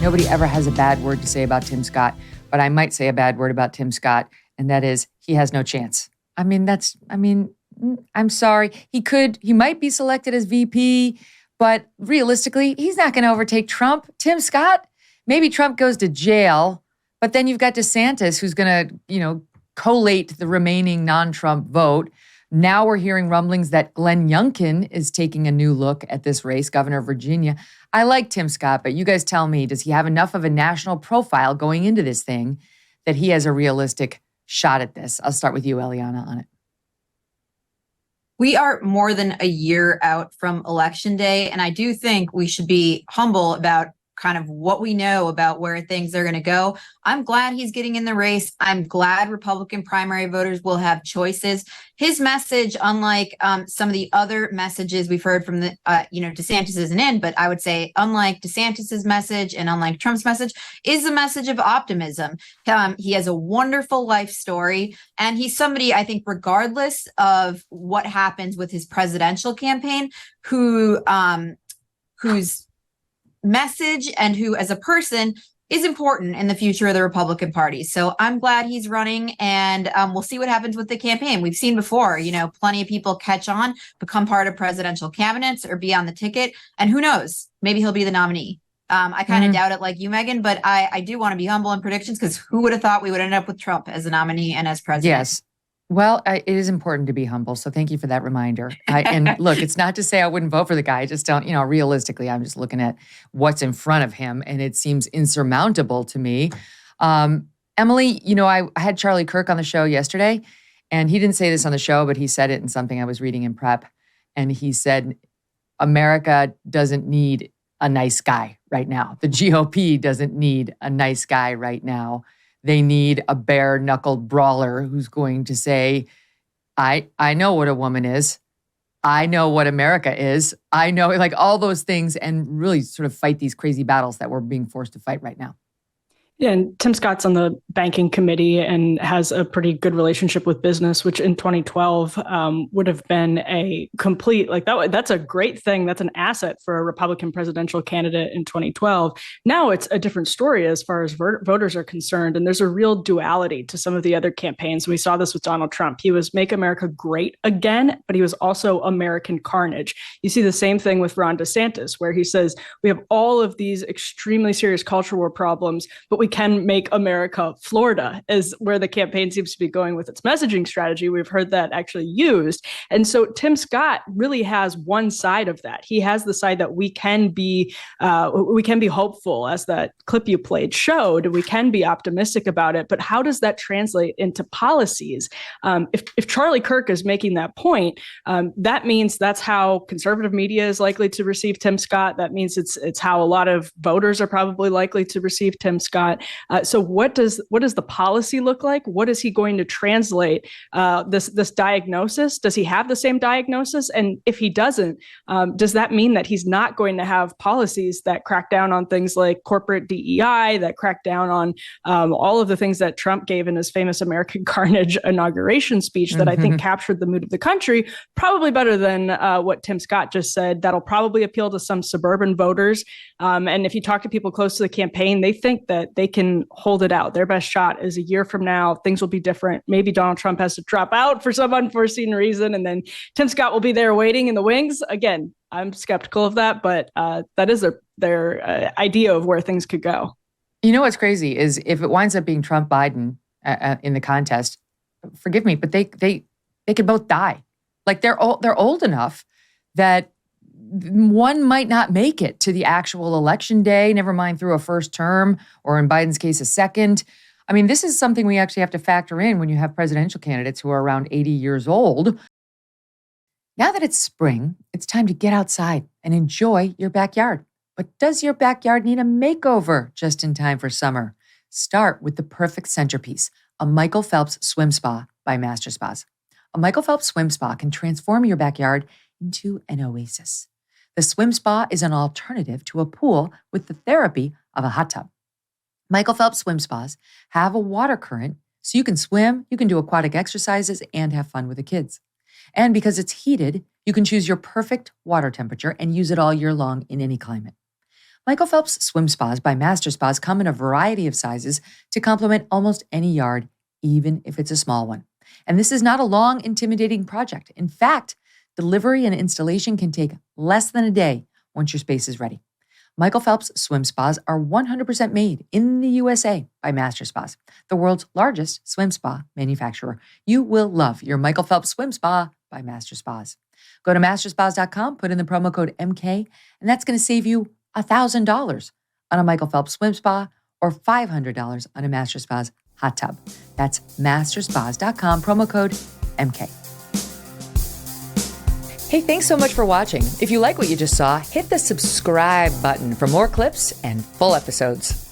Nobody ever has a bad word to say about Tim Scott, but I might say a bad word about Tim Scott, and that is he has no chance. I'm sorry. He might be selected as VP, but realistically, he's not going to overtake Trump. Tim Scott, maybe Trump goes to jail, but then you've got DeSantis who's going to, collate the remaining non-Trump vote. Now we're hearing rumblings that Glenn Youngkin is taking a new look at this race, governor of Virginia. I like Tim Scott, but you guys tell me, does he have enough of a national profile going into this thing that he has a realistic shot at this? I'll start with you, Eliana, on it. We are more than a year out from Election Day, and I do think we should be humble about kind of what we know about where things are going to go. I'm glad he's getting in the race. I'm glad Republican primary voters will have choices. His message, unlike some of the other messages we've heard from the, DeSantis isn't in, but I would say unlike DeSantis's message and unlike Trump's message, is a message of optimism. He has a wonderful life story, and he's somebody, I think, regardless of what happens with his presidential campaign, whose message and who as a person is important in the future of the Republican Party. So I'm glad he's running, and we'll see what happens with the campaign. We've seen before, plenty of people catch on, become part of presidential cabinets or be on the ticket. And who knows, maybe he'll be the nominee. I kind of doubt it like you, Megyn, but I do want to be humble in predictions, because who would have thought we would end up with Trump as the nominee and as president? Yes. Well, it is important to be humble, so thank you for that reminder. And look, it's not to say I wouldn't vote for the guy. I just don't, realistically, I'm just looking at what's in front of him, and it seems insurmountable to me. Emily, I had Charlie Kirk on the show yesterday, and he didn't say this on the show, but he said it in something I was reading in prep. And he said, America doesn't need a nice guy right now. The GOP doesn't need a nice guy right now. They need a bare-knuckled brawler who's going to say, I know what a woman is. I know what America is. I know, all those things, and really sort of fight these crazy battles that we're being forced to fight right now. Yeah, and Tim Scott's on the banking committee and has a pretty good relationship with business, which in 2012 would have been a complete, that's a great thing. That's an asset for a Republican presidential candidate in 2012. Now it's a different story as far as voters are concerned. And there's a real duality to some of the other campaigns. We saw this with Donald Trump. He was Make America Great Again, but he was also American Carnage. You see the same thing with Ron DeSantis, where he says, we have all of these extremely serious culture war problems, but we can make America Florida, is where the campaign seems to be going with its messaging strategy. We've heard that actually used. And so Tim Scott really has one side of that. He has the side that we can be hopeful, as that clip you played showed. We can be optimistic about it. But how does that translate into policies? If Charlie Kirk is making that point, that means that's how conservative media is likely to receive Tim Scott. That means it's how a lot of voters are probably likely to receive Tim Scott. So what does the policy look like? What is he going to translate this diagnosis? Does he have the same diagnosis? And if he doesn't, does that mean that he's not going to have policies that crack down on things like corporate DEI, that crack down on all of the things that Trump gave in his famous American Carnage inauguration speech that I think captured the mood of the country, probably better than what Tim Scott just said? That'll probably appeal to some suburban voters. And if you talk to people close to the campaign, they think that they can hold it out. Their best shot is a year from now. Things will be different. Maybe Donald Trump has to drop out for some unforeseen reason, and then Tim Scott will be there waiting in the wings. Again, I'm skeptical of that, but that is their idea of where things could go. You know what's crazy is if it winds up being Trump-Biden in the contest, forgive me, but they could both die. They're old enough that one might not make it to the actual election day, never mind through a first term, or in Biden's case, a second. I mean, this is something we actually have to factor in when you have presidential candidates who are around 80 years old. Now that it's spring, it's time to get outside and enjoy your backyard. But does your backyard need a makeover just in time for summer? Start with the perfect centerpiece, a Michael Phelps Swim Spa by Master Spas. A Michael Phelps Swim Spa can transform your backyard into an oasis. The swim spa is an alternative to a pool with the therapy of a hot tub. Michael Phelps swim spas have a water current, so you can swim, you can do aquatic exercises, and have fun with the kids. And because it's heated, you can choose your perfect water temperature and use it all year long in any climate. Michael Phelps swim spas by Master Spas come in a variety of sizes to complement almost any yard, even if it's a small one. And this is not a long, intimidating project. In fact, delivery and installation can take less than a day once your space is ready. Michael Phelps swim spas are 100% made in the USA by Master Spas, the world's largest swim spa manufacturer. You will love your Michael Phelps swim spa by Master Spas. Go to masterspas.com, put in the promo code MK, and that's going to save you $1,000 on a Michael Phelps swim spa or $500 on a Master Spas hot tub. That's masterspas.com, promo code MK. Hey, thanks so much for watching. If you like what you just saw, hit the subscribe button for more clips and full episodes.